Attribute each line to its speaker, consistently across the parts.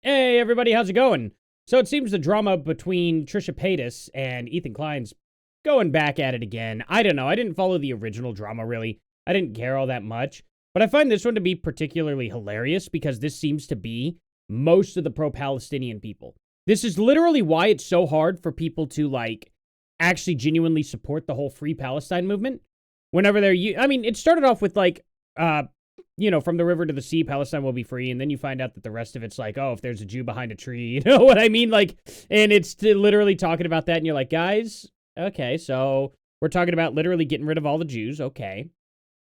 Speaker 1: Hey, everybody, how's it going? So it seems the drama between Trisha Paytas and Ethan Klein's going back at it again. I don't know. I didn't follow the original drama, really. I didn't care all that much. But I find this one to be particularly hilarious because this seems to be most of the pro-Palestinian people. This is literally why it's so hard for people to, actually genuinely support the whole Free Palestine movement. Whenever it started off with, from the river to the sea, Palestine will be free. And then you find out that the rest of it's like, oh, if there's a Jew behind a tree, you know what I mean? And it's literally talking about that. And you're like, guys, okay, so we're talking about literally getting rid of all the Jews. Okay.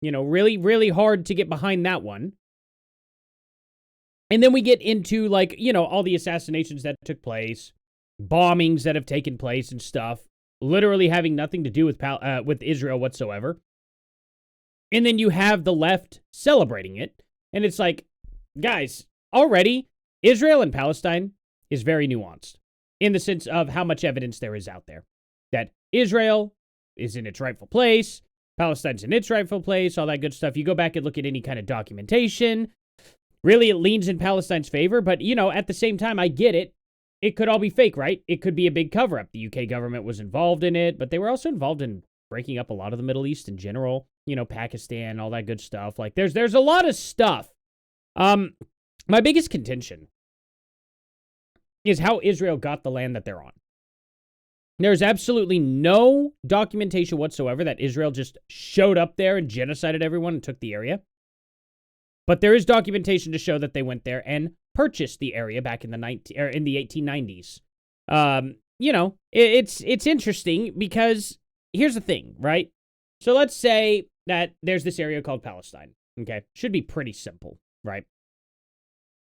Speaker 1: Really, really hard to get behind that one. And then we get into all the assassinations that took place, bombings that have taken place and stuff, literally having nothing to do with Israel whatsoever. And then you have the left celebrating it. And it's like, guys, already, Israel and Palestine is very nuanced in the sense of how much evidence there is out there. That Israel is in its rightful place, Palestine's in its rightful place, all that good stuff. You go back and look at any kind of documentation. Really, it leans in Palestine's favor. But, at the same time, I get it. It could all be fake, right? It could be a big cover-up. The UK government was involved in it, but they were also involved in breaking up a lot of the Middle East in general. Pakistan, all that good stuff. There's a lot of stuff. My biggest contention is how Israel got the land that they're on. There's absolutely no documentation whatsoever that Israel just showed up there and genocided everyone and took the area. But there is documentation to show that they went there and purchased the area back in the 1890s. It's interesting because here's the thing, right? So let's say that there's this area called Palestine, okay? Should be pretty simple, right?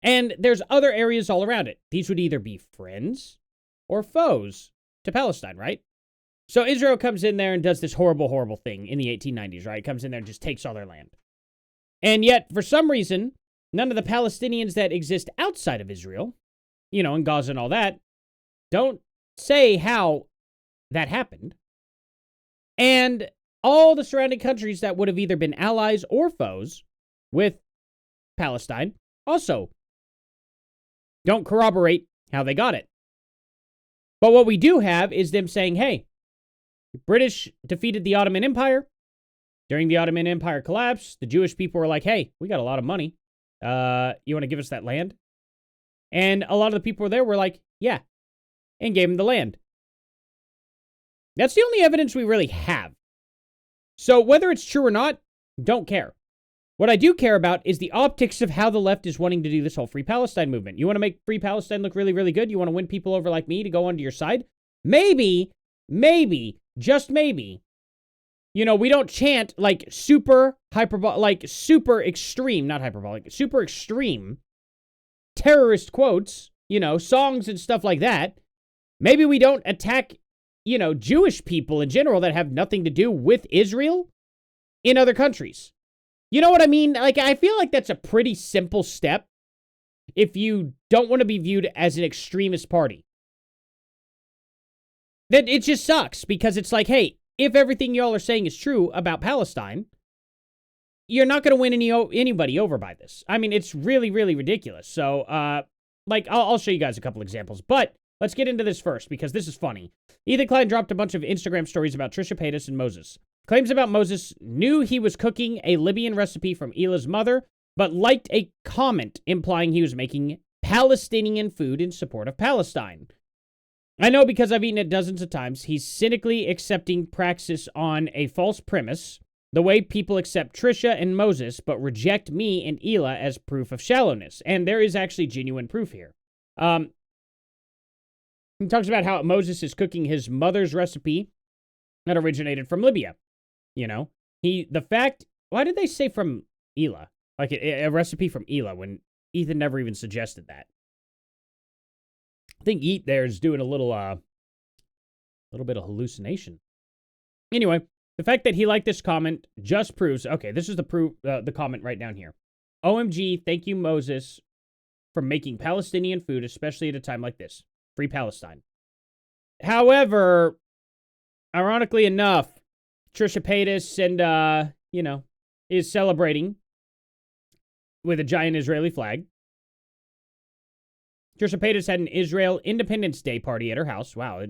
Speaker 1: And there's other areas all around it. These would either be friends or foes to Palestine, right? So Israel comes in there and does this horrible, horrible thing in the 1890s, right? Comes in there and just takes all their land. And yet, for some reason, none of the Palestinians that exist outside of Israel, in Gaza and all that, don't say how that happened. And all the surrounding countries that would have either been allies or foes with Palestine also don't corroborate how they got it. But what we do have is them saying, hey, the British defeated the Ottoman Empire. During the Ottoman Empire collapse, the Jewish people were like, hey, we got a lot of money. You want to give us that land? And a lot of the people there were like, yeah, and gave them the land. That's the only evidence we really have. So whether it's true or not, don't care. What I do care about is the optics of how the left is wanting to do this whole Free Palestine movement. You want to make Free Palestine look really, really good? You want to win people over like me to go onto your side? Maybe, just maybe, we don't chant super extreme terrorist quotes, songs and stuff like that. Maybe we don't attack Jewish people in general that have nothing to do with Israel in other countries. You know what I mean? I feel like that's a pretty simple step if you don't want to be viewed as an extremist party. That it just sucks because it's like, hey, if everything y'all are saying is true about Palestine, you're not going to win anybody over by this. I mean, it's really, really ridiculous. So, I'll show you guys a couple examples, but let's get into this first because this is funny. Ethan Klein dropped a bunch of Instagram stories about Trisha Paytas and Moses. Claims about Moses knew he was cooking a Libyan recipe from Hila's mother, but liked a comment implying he was making Palestinian food in support of Palestine. I know because I've eaten it dozens of times. He's cynically accepting praxis on a false premise, the way people accept Trisha and Moses, but reject me and Hila as proof of shallowness. And there is actually genuine proof here. He talks about how Moses is cooking his mother's recipe that originated from Libya. Why did they say from Hila? Like a recipe from Hila when Ethan never even suggested that. I think Eat there is doing a little bit of hallucination. Anyway, the fact that he liked this comment just proves, okay, this is the comment right down here. OMG, thank you, Moses, for making Palestinian food, especially at a time like this. Free Palestine. However, ironically enough, Trisha Paytas and, is celebrating with a giant Israeli flag. Trisha Paytas had an Israel Independence Day party at her house. Wow,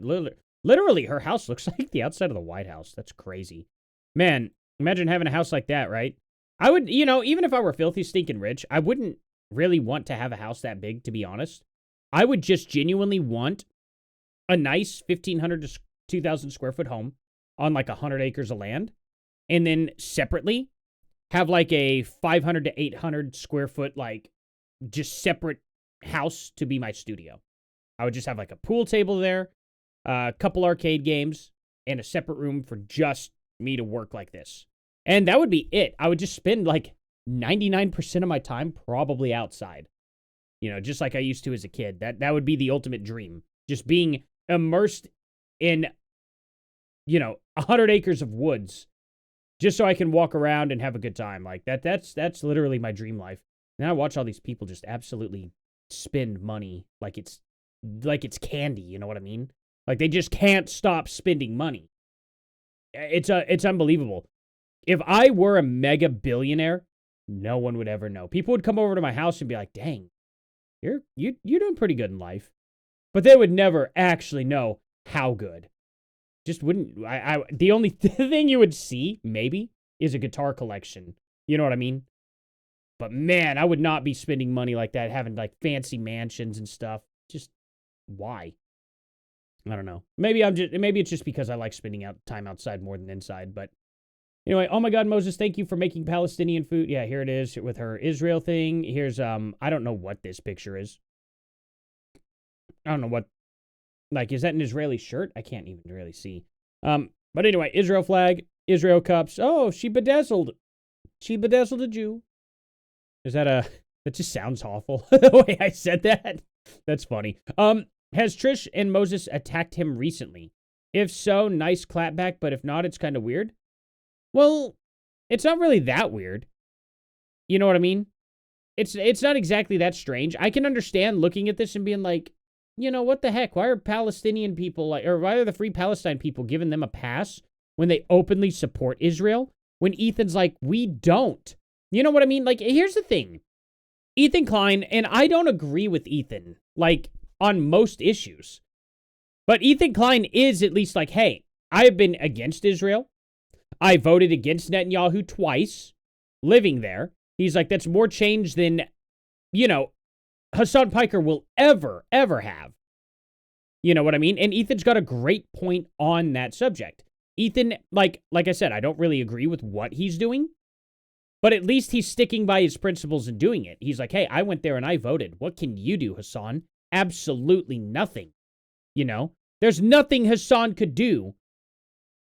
Speaker 1: literally her house looks like the outside of the White House. That's crazy. Man, imagine having a house like that, right? I would, even if I were filthy, stinking rich, I wouldn't really want to have a house that big, to be honest. I would just genuinely want a nice 1,500 to 2,000 square foot home on like 100 acres of land. And then separately have like a 500 to 800 square foot, like just separate house to be my studio. I would just have like a pool table there, a couple arcade games, and a separate room for just me to work like this. And that would be it. I would just spend like 99% of my time probably outside. Just like I used to as a kid. That would be the ultimate dream. Just being immersed in, 100 acres of woods just so I can walk around and have a good time. Like that's literally my dream life. And I watch all these people just absolutely spend money like it's candy, you know what I mean? Like they just can't stop spending money. It's unbelievable. If I were a mega billionaire, no one would ever know. People would come over to my house and be like, "Dang, you're doing pretty good in life." But they would never actually know how good. Just wouldn't. The only thing you would see, maybe, is a guitar collection. You know what I mean? But man, I would not be spending money like that, having like fancy mansions and stuff. Just why? I don't know. Maybe it's just because I like spending time outside more than inside. But anyway, oh my God, Moses, thank you for making Palestinian food. Yeah, here it is with her Israel thing. Here's I don't know what this picture is. I don't know what. Like, is that an Israeli shirt? I can't even really see. But anyway, Israel flag, Israel cups. Oh, she bedazzled a Jew. Is that that just sounds awful, the way I said that. That's funny. Has Trish and Moses attacked him recently? If so, nice clapback, but if not, it's kind of weird. Well, it's not really that weird. You know what I mean? It's not exactly that strange. I can understand looking at this and being like, what the heck? Why are Palestinian people why are the Free Palestine people giving them a pass when they openly support Israel? When Ethan's like, we don't. You know what I mean? Like, here's the thing. Ethan Klein, and I don't agree with Ethan, like, on most issues. But Ethan Klein is at least like, hey, I have been against Israel. I voted against Netanyahu twice, living there. He's like, that's more change than, Hassan Piker will ever have. You know what I mean? And Ethan's got a great point on that subject. Ethan, like I said, I don't really agree with what he's doing, but at least he's sticking by his principles and doing it. He's like, hey, I went there and I voted. What can you do, Hassan? Absolutely nothing. There's nothing Hassan could do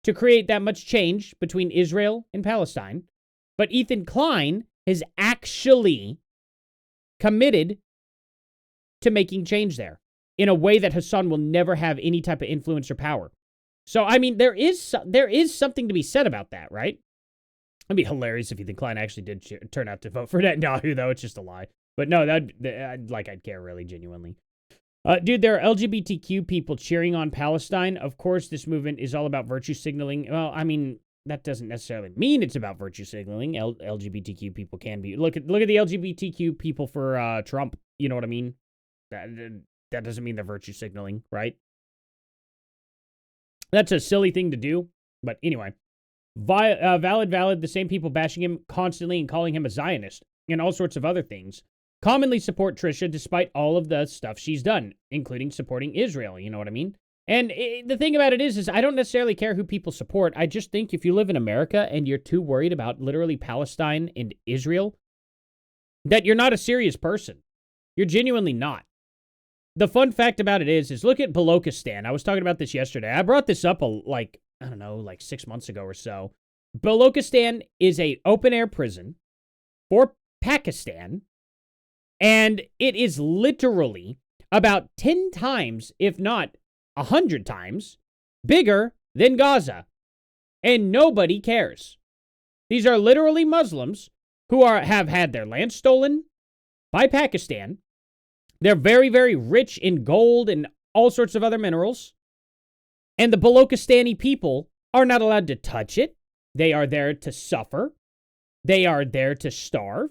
Speaker 1: to create that much change between Israel and Palestine. But Ethan Klein has actually committed to making change there in a way that Hassan will never have any type of influence or power. So, I mean, there is something to be said about that, right? It'd be hilarious if Ethan Klein actually did turn out to vote for Netanyahu, though. It's just a lie. But no, I'd care really genuinely. Dude, there are LGBTQ people cheering on Palestine. Of course, this movement is all about virtue signaling. Well, I mean, that doesn't necessarily mean it's about virtue signaling. LGBTQ people can be. Look at the LGBTQ people for Trump. You know what I mean? That doesn't mean they're virtue signaling, right? That's a silly thing to do. But anyway, valid. The same people bashing him constantly and calling him a Zionist and all sorts of other things commonly support Trisha despite all of the stuff she's done, including supporting Israel. You know what I mean? And the thing about it is I don't necessarily care who people support. I just think if you live in America and you're too worried about literally Palestine and Israel, that you're not a serious person. You're genuinely not. The fun fact about it is look at Balochistan. I was talking about this yesterday. I brought this up like 6 months ago or so. Balochistan is a open-air prison for Pakistan, and it is literally about 10 times, if not 100 times, bigger than Gaza. And nobody cares. These are literally Muslims who have had their land stolen by Pakistan. They're very, very rich in gold and all sorts of other minerals. And the Balochistani people are not allowed to touch it. They are there to suffer. They are there to starve.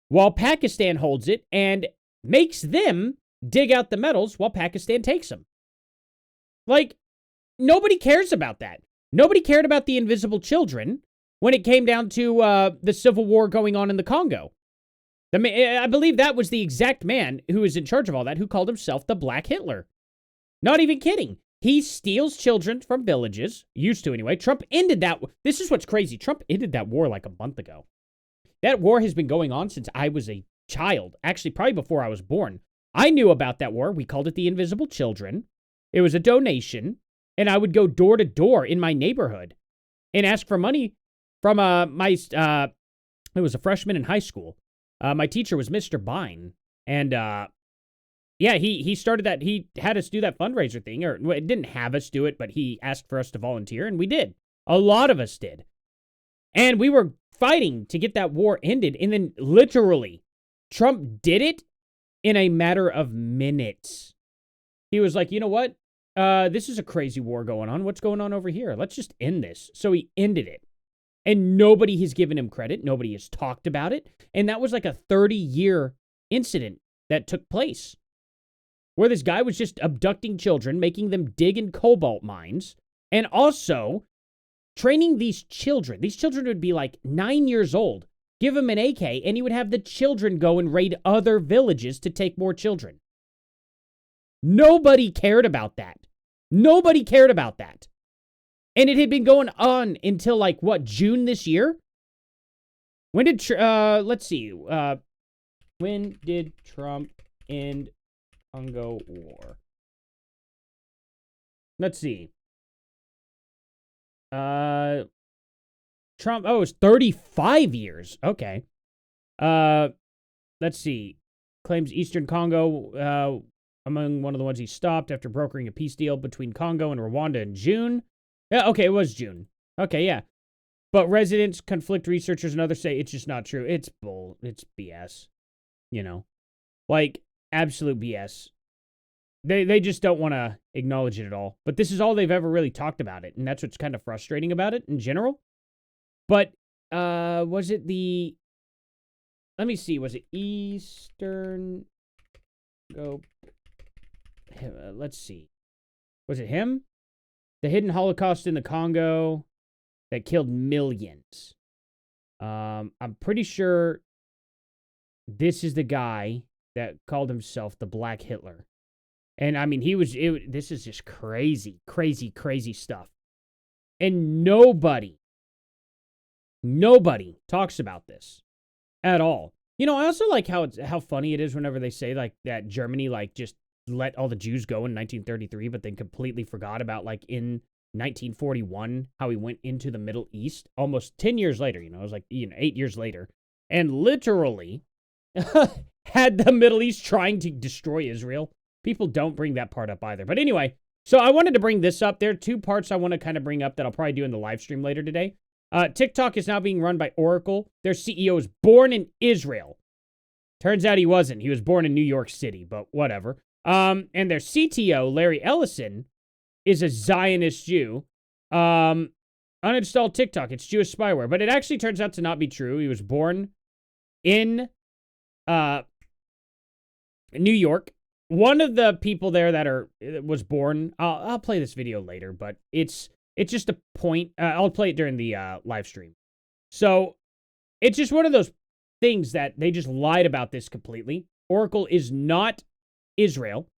Speaker 1: While Pakistan holds it and makes them dig out the medals while Pakistan takes them. Like, nobody cares about that. Nobody cared about the invisible children when it came down to the civil war going on in the Congo. I believe that was the exact man who was in charge of all that who called himself the Black Hitler. Not even kidding. He steals children from villages, used to anyway. Trump ended that. This is what's crazy. Trump ended that war like a month ago. That war has been going on since I was a child. Actually, probably before I was born. I knew about that war. We called it the Invisible Children. It was a donation, and I would go door to door in my neighborhood and ask for money from it was a freshman in high school. My teacher was Mr. Bine, and yeah, he started that. He had us do that fundraiser thing, or it didn't have us do it, but he asked for us to volunteer, and we did. A lot of us did. And we were fighting to get that war ended, and then literally, Trump did it in a matter of minutes. He was like, you know what? This is a crazy war going on. What's going on over here? Let's just end this. So he ended it. And nobody has given him credit. Nobody has talked about it. And that was like a 30-year incident that took place where this guy was just abducting children, making them dig in cobalt mines, and also training these children. These children would be like 9 years old. Give him an AK, and he would have the children go and raid other villages to take more children. Nobody cared about that. Nobody cared about that. And it had been going on until like, what, June this year? When did, let's see, when did Trump end Congo War? Let's see. Trump, oh, it was 35 years. Okay. Let's see. Claims Eastern Congo, among one of the ones he stopped after brokering a peace deal between Congo and Rwanda in June. Yeah, okay, it was June. Okay, yeah. But residents, conflict researchers, and others say it's just not true. It's bull. It's BS. You know? Like, absolute BS. They just don't want to acknowledge it at all. But this is all they've ever really talked about it, and that's what's kind of frustrating about it in general. But, was it the... Let me see. Was it Eastern... let's see. Was it him? The hidden Holocaust in the Congo that killed millions. I'm pretty sure this is the guy that called himself the Black Hitler. And I mean, this is just crazy, crazy, crazy stuff. And nobody talks about this at all. You know, I also like how funny it is whenever they say like that Germany like just let all the Jews go in 1933, but then completely forgot about like in 1941 how he went into the Middle East almost 10 years later. You know, it was like 8 years later, and literally had the Middle East trying to destroy Israel. People don't bring that part up either. But anyway, so I wanted to bring this up. There are two parts I want to kind of bring up that I'll probably do in the live stream later today. TikTok is now being run by Oracle. Their CEO is born in Israel. Turns out he wasn't. He was born in New York City, but whatever. And their CTO, Larry Ellison, is a Zionist Jew. Uninstall TikTok. It's Jewish spyware. But it actually turns out to not be true. He was born in New York. One of the people there was born, I'll play this video later, but it's just a point. I'll play it during the live stream. So it's just one of those things that they just lied about this completely. Oracle is not Israel.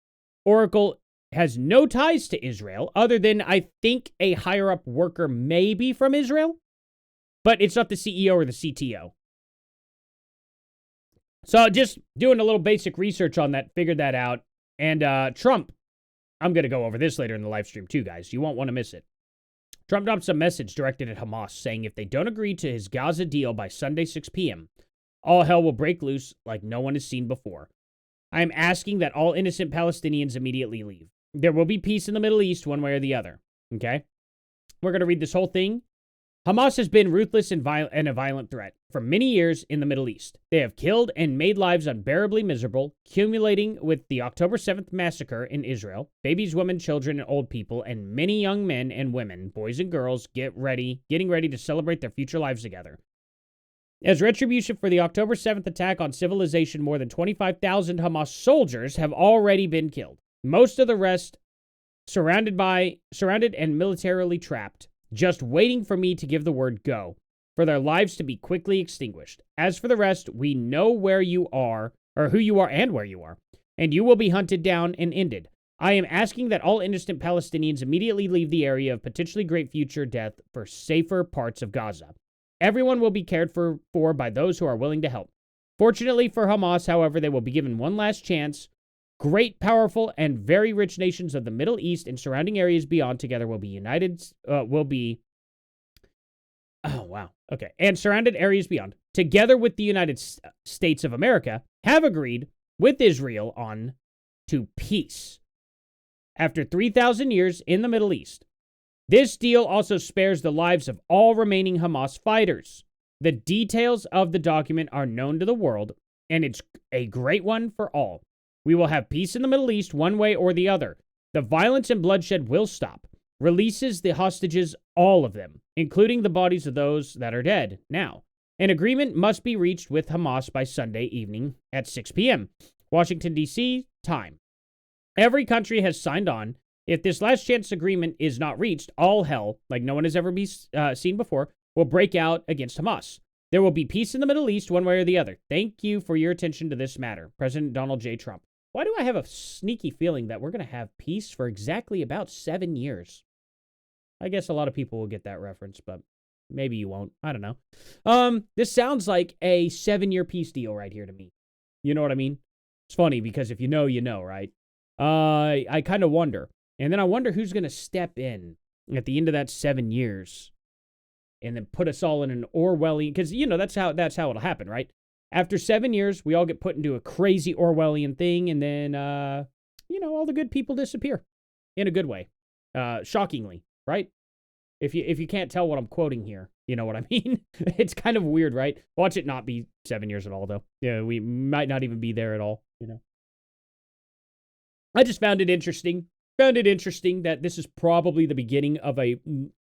Speaker 1: Oracle has no ties to Israel other than I think a higher up worker may be from Israel, but it's not the CEO or the CTO. So just doing a little basic research on that, figured that out. And Trump, I'm going to go over this later in the live stream too, guys. You won't want to miss it. Trump drops a message directed at Hamas saying if they don't agree to his Gaza deal by Sunday 6 p.m., all hell will break loose like no one has seen before. I am asking that all innocent Palestinians immediately leave. There will be peace in the Middle East one way or the other. Okay? We're going to read this whole thing. Hamas has been ruthless and a violent threat for many years in the Middle East. They have killed and made lives unbearably miserable, culminating with the October 7th massacre in Israel. Babies, women, children, and old people, and many young men and women, boys and girls, getting ready to celebrate their future lives together. As retribution for the October 7th attack on civilization, more than 25,000 Hamas soldiers have already been killed. Most of the rest surrounded and militarily trapped, just waiting for me to give the word go, for their lives to be quickly extinguished. As for the rest, we know where you are, or who you are and where you are, and you will be hunted down and ended. I am asking that all innocent Palestinians immediately leave the area of potentially great future death for safer parts of Gaza. Everyone will be cared for by those who are willing to help. Fortunately for Hamas, however, they will be given one last chance. Great, powerful, and very rich nations of the Middle East and surrounding areas beyond together will be united, and surrounded areas beyond, together with the United States of America, have agreed with Israel on to peace after 3,000 years in the Middle East. This deal also spares the lives of all remaining Hamas fighters. The details of the document are known to the world, and it's a great one for all. We will have peace in the Middle East one way or the other. The violence and bloodshed will stop. Releases the hostages, all of them, including the bodies of those that are dead now. An agreement must be reached with Hamas by Sunday evening at 6 p.m. Washington, D.C. time. Every country has signed on. If this last chance agreement is not reached, all hell, like no one has ever seen before, will break out against Hamas. There will be peace in the Middle East one way or the other. Thank you for your attention to this matter. President Donald J. Trump. Why do I have a sneaky feeling that we're going to have peace for exactly about 7 years? I guess a lot of people will get that reference, but maybe you won't. I don't know. This sounds like a 7-year peace deal right here to me. You know what I mean? It's funny because if you know, you know, right? I kind of wonder. And then I wonder who's going to step in at the end of that 7 years and then put us all in an Orwellian, because, you know, that's how it'll happen, right? After 7 years, we all get put into a crazy Orwellian thing, and then, all the good people disappear in a good way. Shockingly, right? If you can't tell what I'm quoting here, you know what I mean? It's kind of weird, right? Watch it not be 7 years at all, though. Yeah, we might not even be there at all, you know? I just found it interesting. That this is probably the beginning of a,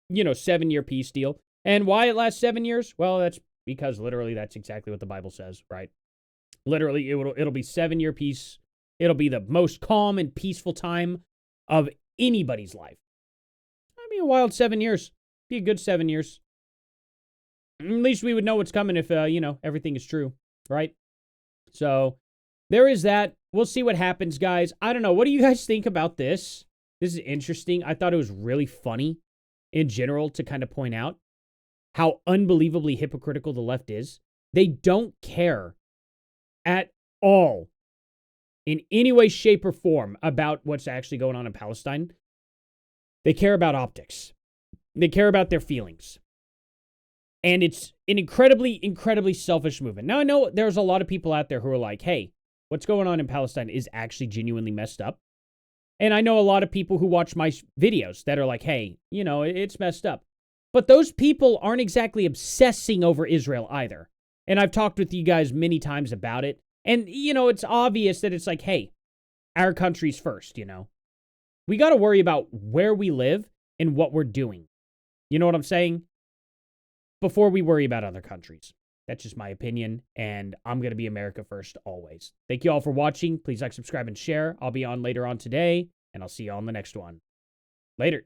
Speaker 1: 7-year peace deal. And why it lasts 7 years? Well, that's because literally that's exactly what the Bible says, right? Literally, it'll be 7-year peace. It'll be the most calm and peaceful time of anybody's life. I mean, a wild 7 years. Be a good 7 years. At least we would know what's coming if, everything is true, right? So there is that. We'll see what happens, guys. I don't know. What do you guys think about this? This is interesting. I thought it was really funny in general to kind of point out how unbelievably hypocritical the left is. They don't care at all in any way, shape, or form about what's actually going on in Palestine. They care about optics. They care about their feelings. And it's an incredibly, incredibly selfish movement. Now, I know there's a lot of people out there who are like, hey, what's going on in Palestine is actually genuinely messed up. And I know a lot of people who watch my videos that are like, hey, it's messed up. But those people aren't exactly obsessing over Israel either. And I've talked with you guys many times about it. And, it's obvious that it's like, hey, our country's first, We got to worry about where we live and what we're doing. You know what I'm saying? Before we worry about other countries. That's just my opinion, and I'm going to be America first always. Thank you all for watching. Please like, subscribe, and share. I'll be on later on today, and I'll see you on the next one. Later.